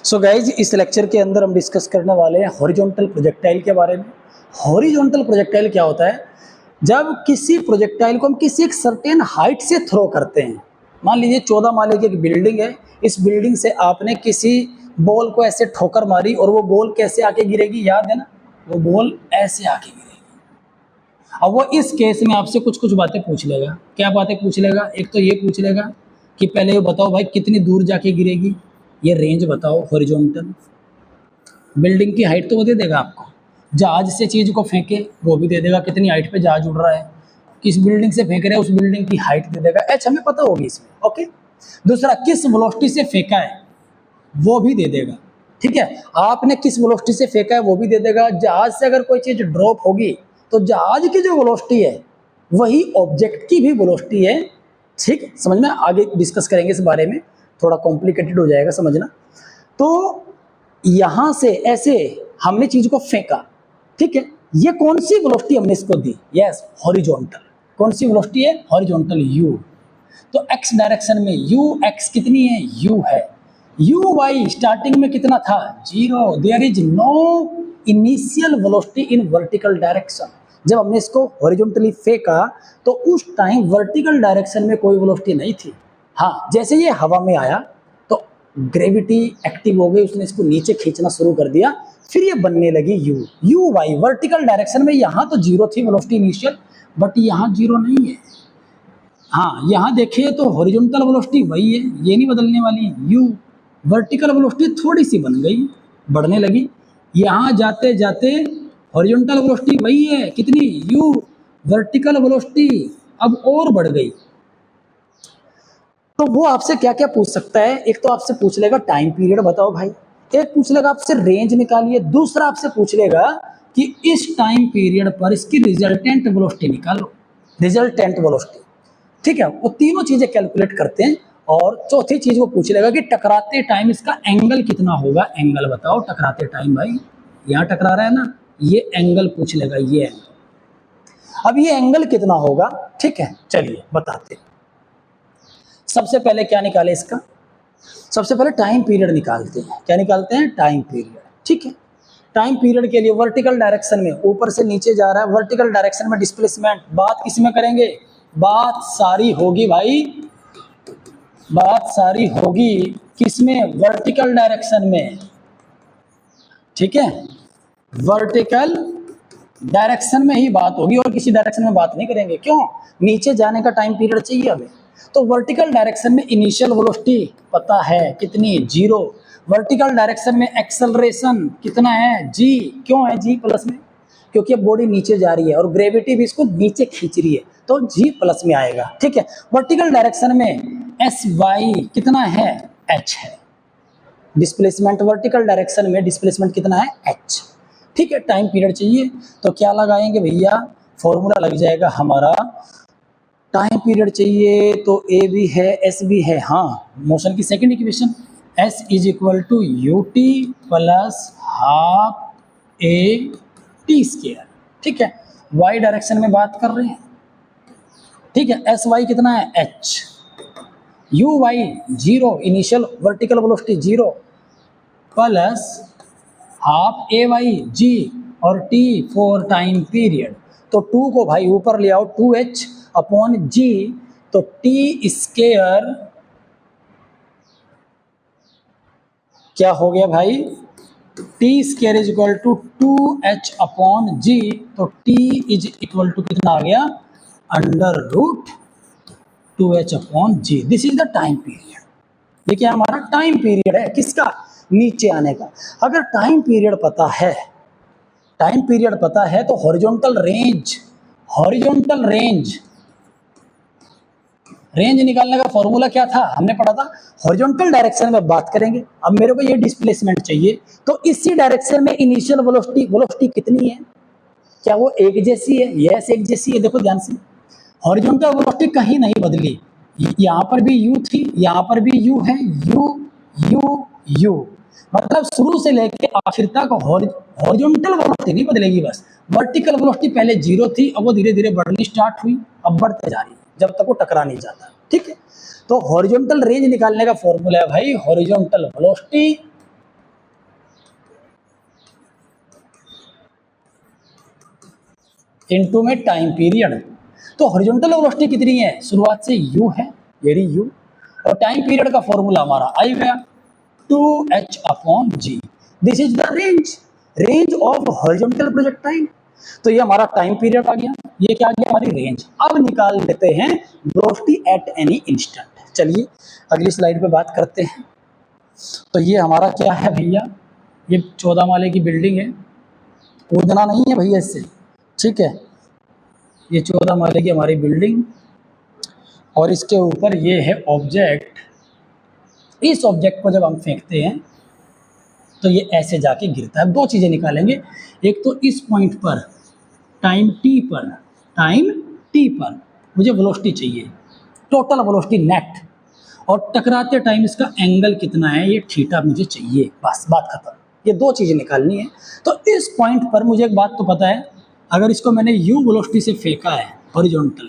So guys, इस lecture के अंदर हम डिस्कस करने वाले हैं हॉरिजॉन्टल प्रोजेक्टाइल के बारे में। हॉरिजॉन्टल प्रोजेक्टाइल क्या होता है? जब किसी प्रोजेक्टाइल को हम किसी एक सर्टेन हाइट से थ्रो करते हैं। मान लीजिए 14 माले की एक बिल्डिंग है, इस बिल्डिंग से आपने किसी बॉल को ऐसे ठोकर मारी और वो बॉल कैसे आके गिरेगी, याद है ना? वो बॉल ऐसे आके गिरेगी। अब वो इस केस में आपसे कुछ कुछ बातें पूछ लेगा। क्या बातें पूछ लेगा? एक तो ये पूछ लेगा कि पहले ये बताओ भाई कितनी दूर जाके गिरेगी, ये रेंज बताओ हॉरिजॉन्टल। बिल्डिंग की हाइट तो वो दे देगा आपको, जहाज से चीज को फेंके वो भी दे देगा, कितनी हाइट पे जहाज उड़ रहा है, किस बिल्डिंग से फेंक रहे हैं उस बिल्डिंग की हाइट दे देगा, एच हमें पता होगी इसमें। ओके, दूसरा किस वेलोसिटी से फेंका है वो भी दे देगा। ठीक है, आपने किस वेलोसिटी से फेंका है वो भी दे देगा। जहाज से अगर कोई चीज ड्रॉप होगी तो जहाज की जो वेलोसिटी है वही ऑब्जेक्ट की भी वेलोसिटी है। ठीक, समझ में? आगे डिस्कस करेंगे इस बारे में, थोड़ा कॉम्प्लिकेटेड हो जाएगा समझना। तो यहां से ऐसे हमने चीज को फेंका, ठीक है, ये कौन सी वेलोसिटी हमने इसको दी? Yes, horizontal. कौन सी वेलोसिटी है? Horizontal, u. तो एक्स डायरेक्शन में यू एक्स कितनी है? यू है। यू वाई स्टार्टिंग में कितना था? 0। There is no initial velocity in vertical direction. जब हमने इसको हॉरिजॉन्टली फेंका तो उस टाइम वर्टिकल डायरेक्शन में कोई वेलोसिटी नहीं थी। हाँ, जैसे ये हवा में आया तो ग्रेविटी एक्टिव हो गई, उसने इसको नीचे खींचना शुरू कर दिया, फिर ये बनने लगी u. U y vertical direction में यहाँ तो 0 थी वेलोसिटी इनिशियल, बट यहाँ 0 नहीं है। हाँ, यहाँ देखिए तो हॉरिजॉन्टल वेलोसिटी वही है, ये नहीं बदलने वाली। यू वर्टिकल वेलोसिटी थोड़ी सी बन गई, बढ़ने लगी। यहाँ जाते जाते हॉरिजॉन्टल वेलोसिटी वही है, कितनी? यू। वर्टिकल वेलोसिटी अब और बढ़ गई। तो वो आपसे क्या क्या पूछ सकता है? एक तो आपसे पूछ लेगा टाइम पीरियड बताओ भाई, एक पूछ लेगा आपसे रेंज निकालिए, दूसरा आपसे पूछ लेगा कि इस टाइम पीरियड पर इसकी रिजल्टेंट वेलोसिटी निकालो, रिजल्टेंट वेलोसिटी। ठीक है, वो तीनों चीजें कैलकुलेट करते हैं। और चौथी चीज वो पूछ लेगा कि टकराते टाइम इसका एंगल कितना होगा, एंगल बताओ टकराते टाइम। भाई यहाँ टकरा रहा है ना, ये एंगल पूछ लेगा, ये एंगल। अब ये एंगल कितना होगा? ठीक है, चलिए बताते हैं। सबसे पहले क्या निकाले इसका? सबसे पहले टाइम पीरियड निकालते हैं। क्या निकालते हैं? Time period. ठीक है, टाइम पीरियड के लिए वर्टिकल डायरेक्शन में ऊपर से नीचे जा रहा है, वर्टिकल डायरेक्शन में डिस्प्लेसमेंट। बात किसमें करेंगे? बात सारी होगी भाई, बात सारी होगी किसमें? वर्टिकल डायरेक्शन में। ठीक है, वर्टिकल डायरेक्शन में ही बात होगी और किसी डायरेक्शन में बात नहीं करेंगे। क्यों? नीचे जाने का टाइम पीरियड चाहिए हमें। तो वर्टिकल डायरेक्शन में इनिशियल वेलोसिटी पता है कितनी? 0। वर्टिकल डायरेक्शन में एक्सेलरेशन कितना है? g। क्यों है g प्लस में? क्योंकि अब बॉडी नीचे जा रही है और ग्रेविटी भी इसको नीचे खींच रही है, तो g प्लस में आएगा। ठीक है, वर्टिकल डायरेक्शन में sy कितना है? h है। डिस्प्लेसमेंट वर्टिकल डायरेक्शन में डिस्प्लेसमेंट कितना है? h। ठीक है, टाइम पीरियड चाहिए तो क्या लगाएंगे भैया? फॉर्मूला लग जाएगा हमारा। टाइम पीरियड चाहिए तो ए भी है एस भी है। हाँ, मोशन की second equation s is equal to u t plus half a t square. ठीक है, y डायरेक्शन में बात कर रहे हैं। ठीक है, एस वाई कितना है? h। U y 0, initial vertical velocity 0 plus half a y g और टी फॉर टाइम पीरियड। तो 2 को भाई ऊपर ले आओ, 2h अपॉन जी, तो टी स्क्वायर क्या हो गया भाई? T square is equal to 2h upon g, तो टी इज इक्वल टू कितना आ गया? Under root 2h upon g. This is the time period. ये क्या हमारा टाइम पीरियड है? किसका? नीचे आने का। अगर टाइम पीरियड पता है, टाइम पीरियड पता है तो horizontal range, horizontal range, range निकालने का फॉर्मूला क्या था? हमने पढ़ा था हॉरिजॉन्टल डायरेक्शन में बात करेंगे। अब मेरे को ये डिस्प्लेसमेंट चाहिए, तो इसी डायरेक्शन में इनिशियल वेलोसिटी, वेलोसिटी कितनी है? क्या वो एक जैसी है? यस, एक जैसी है। देखो ध्यान से, हॉरिजॉन्टल वेलोसिटी कहीं नहीं बदली। यहाँ पर भी u थी, यहाँ पर भी u है, u u u, मतलब शुरू से लेके आखिर तक हॉरिजॉन्टल वेलोसिटी नहीं बदलेगी। बस वर्टिकल वेलोसिटी पहले 0 थी, अब वो धीरे धीरे बढ़नी स्टार्ट हुई, अब बढ़ते जा रही है जब तक वो टकरा नहीं जाता। ठीक है, तो हॉरिजॉन्टल रेंज निकालने का फॉर्मूला है भाई, हॉरिजॉन्टल वेलोसिटी इनटू में टाइम पीरियड। तो हॉरिजॉन्टल वेलोसिटी कितनी है, शुरुआत से u है, वेरी u, और टाइम पीरियड का फॉर्मूला हमारा आई गया 2h/g। This is the range of horizontal projectile. तो ये हमारा टाइम पीरियड आ गया, ये क्या आ गया, हमारी रेंज। अब निकाल लेते हैं वेलोसिटी एट एनी इंस्टेंट। चलिए अगली स्लाइड पे बात करते हैं। तो ये हमारा क्या है भैया, ये 14 माले की बिल्डिंग है, कूदना नहीं है भैया इससे, ठीक है। ये 14 माले की हमारी बिल्डिंग, और इसके ऊपर ये है ऑब्जेक्ट। इस ऑब्जेक्ट को जब हम फेंकते हैं तो ये ऐसे जाके गिरता है। दो चीज़ें निकालेंगे, एक तो इस पॉइंट पर टाइम टी पर मुझे वेलोसिटी चाहिए, टोटल वेलोसिटी नेट, और टकराते टाइम इसका एंगल कितना है, ये थीटा मुझे चाहिए, बस बात खत्म। ये दो चीज़ें निकालनी है। तो इस पॉइंट पर मुझे एक बात तो पता है, अगर इसको मैंने यू वेलोसिटी से फेंका है हॉरिजॉन्टल,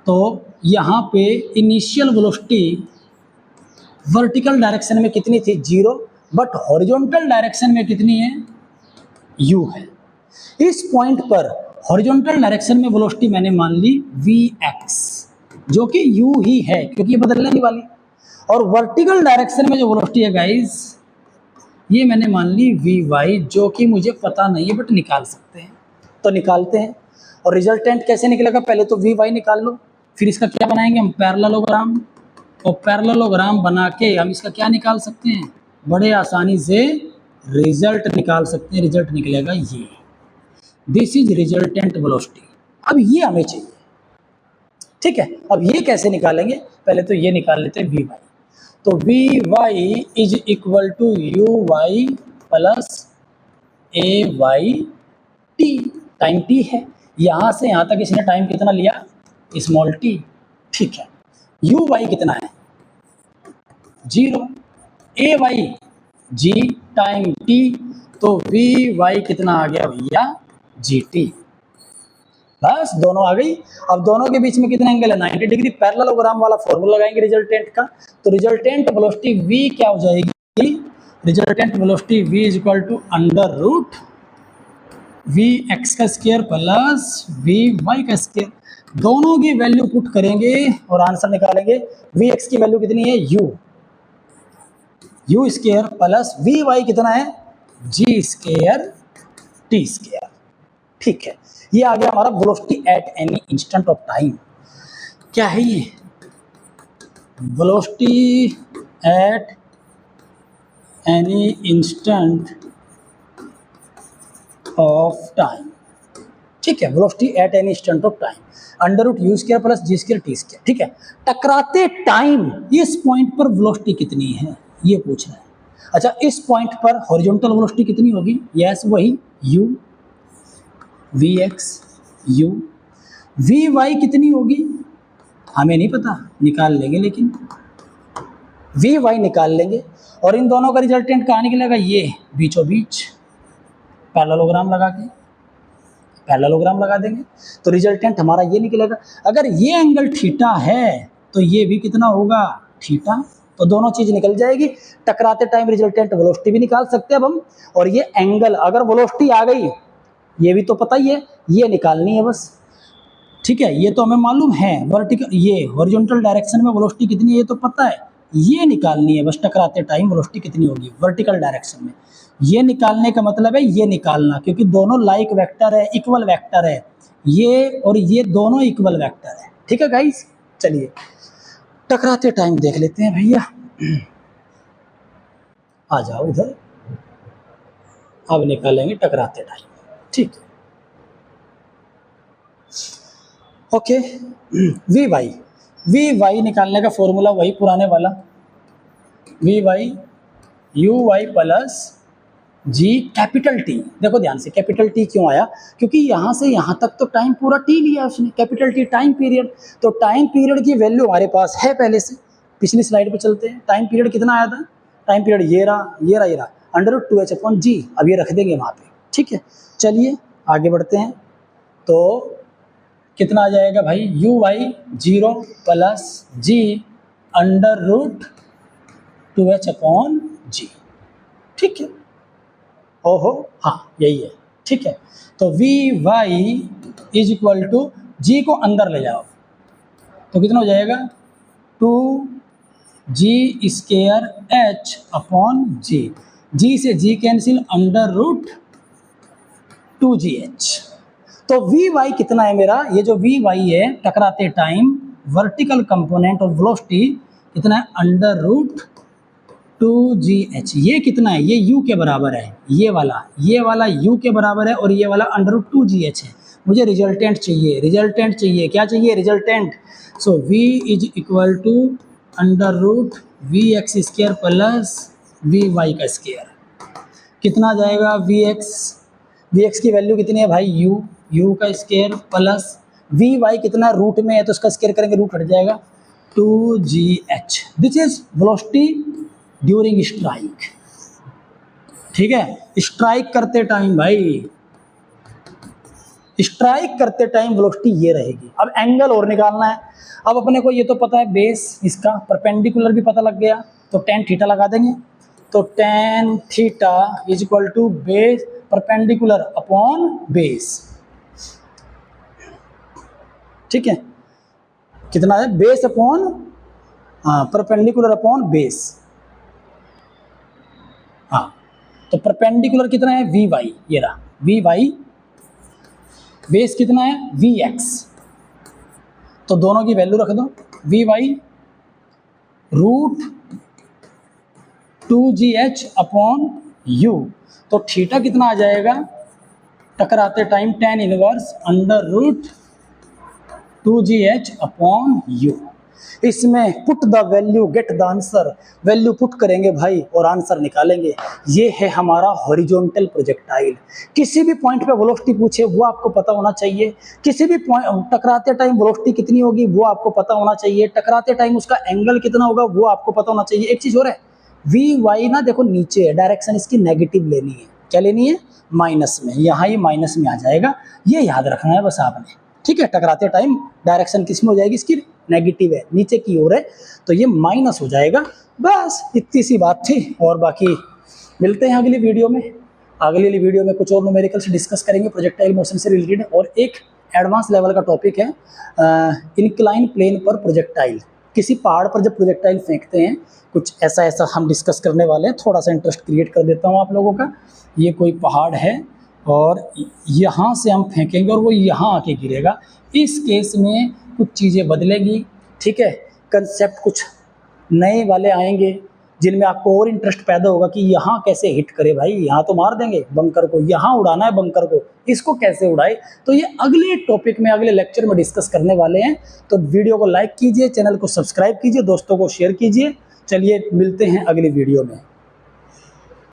तो यहाँ पे इनिशियल वेलोसिटी वर्टिकल डायरेक्शन में कितनी थी, 0, बट हॉरिजॉन्टल डायरेक्शन में कितनी है, u है। इस पॉइंट पर हॉरिजॉन्टल डायरेक्शन में वेलोसिटी मैंने मान ली vx, जो कि u ही है क्योंकि ये बदलने नहीं वाली। और वर्टिकल डायरेक्शन में जो वेलोसिटी है गाइस, ये मैंने मान ली vy, जो कि मुझे पता नहीं है बट निकाल सकते हैं, तो निकालते हैं। और रिजल्टेंट कैसे निकलेगा, पहले तो vy निकाल लो, फिर इसका क्या बनाएंगे हम, पैरेललोग्राम, और पैरेललोग्राम बना के हम इसका क्या निकाल सकते हैं, बड़े आसानी से रिजल्ट निकाल सकते हैं। रिजल्ट निकलेगा ये, दिस इज रिजल्टेंट वेलोसिटी। अब ये हमें चाहिए, ठीक है। अब ये कैसे निकालेंगे, पहले तो ये निकाल लेते हैं vy। तो vy is equal to uy plus ay t, time t है, यहाँ से यहाँ तक इसने टाइम कितना लिया, स्मॉल t, ठीक है। uy कितना है, 0, ay g टाइम t, तो vy कितना आ गया भैया, gt, बस दोनों आ गई। अब दोनों के बीच में कितना एंगल है, 90 डिग्री। पैरेललोग्राम वाला फॉर्मूला लगाएंगे रिजल्टेंट का, तो रिजल्टेंट वेलोसिटी v क्या हो जाएगी, resultant velocity v is equal to under root vx का स्क्वायर प्लस vy का स्क्वायर। दोनों की वैल्यू पुट करेंगे और आंसर निकालेंगे। vx की वैल्यू कितनी है, u स्क्वायर प्लस vy कितना है, g स्क्वायर t स्क्वायर, ठीक है। ये आ गया हमारा velocity at any instant of time. क्या है ये, velocity at any instant of time, ठीक है। Velocity at any instant of time, under root u square plus g square t square, ठीक है। टकराते टाइम इस पॉइंट पर वेलोसिटी कितनी है, ये पूछ रहा है। अच्छा, इस पॉइंट पर हॉरिजॉन्टल वेलोसिटी कितनी होगी, यस वही u, vx u, vy कितनी होगी हमें नहीं पता, निकाल लेंगे, लेकिन vy निकाल लेंगे। और इन दोनों का रिजल्टेंट कहाँ निकलेगा, ये बीचों बीच पैरेललोग्राम लगा देंगे, तो रिजल्टेंट हमारा ये निकलेगा। अगर ये एंगल थीटा है तो ये भी कितना होगा, थीटा, तो दोनों चीज निकल जाएगी। टकराते टाइम रिजल्टेंट वेलोसिटी भी निकाल सकते हैं अब हम, और ये एंगल, अगर वेलोसिटी आ गई, ये भी तो पता ही है, ये निकालनी है बस, ठीक है। ये तो हमें मालूम है, वर्टिकल, ये हॉरिजॉन्टल डायरेक्शन में वेलोसिटी कितनी है ये तो पता है, ये निकालनी है बस, टकराते टाइम वेलोसिटी कितनी होगी वर्टिकल डायरेक्शन में। ये निकालने का मतलब है ये निकालना, क्योंकि दोनों लाइक वेक्टर है, इक्वल वेक्टर है, ये और ये दोनों इक्वल वेक्टर है, ठीक है गाइस। चलिए टकराते टाइम देख लेते हैं भैया, आ जाओ इधर, अब निकालेंगे टकराते टाइम, ठीक है। ओके, vy निकालने का फॉर्मूला वही पुराने वाला, vy uy plus g capital T। देखो ध्यान से, कैपिटल T क्यों आया, क्योंकि यहाँ से यहाँ तक तो टाइम पूरा T लिया उसने, कैपिटल T टाइम पीरियड। तो टाइम पीरियड की वैल्यू हमारे पास है पहले से, पिछली स्लाइड पे चलते हैं। टाइम पीरियड कितना आया था, टाइम पीरियड ये रहा अंडर रूट 2h/g, अब ये रख देंगे वहाँ पे, ठीक है। चलिए आगे बढ़ते हैं, तो कितना आ जाएगा भाई, uy 0 plus g under root 2h/g, ठीक है। ओहो हाँ यही है, ठीक है, तो v y is equal to g को अंदर ले जाओ तो कितना हो जाएगा 2g square h upon g, g से g cancel under root 2gh। तो वी वाई कितना है मेरा, ये जो वी वाई है टकराते time vertical component of velocity कितना है अंडर रूट 2gh। ये कितना है, ये u के बराबर है, ये वाला u के बराबर है और ये वाला अंडर रूट 2gh है। मुझे रिजल्टेंट चाहिए, क्या चाहिए resultant. So v is equal to under root v x square plus v y का स्क्र, कितना आ जाएगा वी एक्स की वैल्यू कितनी है भाई u का स्क्र प्लस वी वाई कितना रूट में है तो उसका स्क्र करेंगे रूट हट जाएगा 2gh। This is velocity during strike. ठीक है, स्ट्राइक करते टाइम भाई, स्ट्राइक करते टाइम वेलोसिटी ये रहेगी। अब एंगल और निकालना है। अब अपने को ये तो पता है बेस, इसका परपेंडिकुलर भी पता लग गया तो tan थीटा लगा देंगे। तो tan theta is equal to base perpendicular upon base. ठीक है, कितना है base upon perpendicular upon base. हाँ, तो परपेंडिकुलर कितना है वी वाई, ये रहा वी वाई, बेस कितना है वी एक्स, तो दोनों की वैल्यू रख दो v y root 2gh upon u. तो थीटा कितना आ जाएगा टकराते time tan inverse under root 2gh upon u. इसमें put the value get the answer, value put करेंगे भाई और आंसर निकालेंगे। ये है हमारा हॉरिजॉन्टल प्रोजेक्टाइल। किसी भी पॉइंट पे वेलोसिटी पूछे वो आपको पता होना चाहिए, किसी भी पॉइंट टकराते टाइम वेलोसिटी कितनी होगी वो आपको पता होना चाहिए, टकराते टाइम उसका एंगल कितना होगा वो आपको पता होना चाहिए। एक चीज और है, वी वाई ना देखो नीचे है, डायरेक्शन इसकी नेगेटिव लेनी है, क्या लेनी है माइनस में, यहाँ ये माइनस में आ जाएगा, ये याद रखना है बस आपने। ठीक है, टकराते टाइम डायरेक्शन किस में हो जाएगी इसकी नेगेटिव है, नीचे की ओर है तो ये माइनस हो जाएगा। बस इतनी सी बात थी, और बाकी मिलते हैं अगली वीडियो में। अगली वीडियो में कुछ और न्यूमेरिकल्स डिस्कस करेंगे प्रोजेक्टाइल मोशन से रिलेटेड, और एक एडवांस लेवल का टॉपिक है इंक्लाइन प्लेन पर प्रोजेक्टाइल। किसी पहाड़ पर जब प्रोजेक्टाइल फेंकते हैं कुछ ऐसा हम डिस्कस करने वाले हैं। थोड़ा सा इंटरेस्ट क्रिएट कर देता हूँ आप लोगों का। ये कोई पहाड़ है और यहाँ से हम फेंकेंगे और वो यहाँ आके गिरेगा। इस केस में कुछ चीज़ें बदलेगी। ठीक है, कंसेप्ट कुछ नए वाले आएंगे जिनमें आपको और इंटरेस्ट पैदा होगा कि यहाँ कैसे हिट करे भाई, यहाँ तो मार देंगे बंकर को, यहाँ उड़ाना है बंकर को, इसको कैसे उड़ाए। तो ये अगले टॉपिक में अगले लेक्चर में डिस्कस करने वाले हैं। तो वीडियो को लाइक कीजिए, चैनल को सब्सक्राइब कीजिए, दोस्तों को शेयर कीजिए। चलिए मिलते हैं अगली वीडियो में।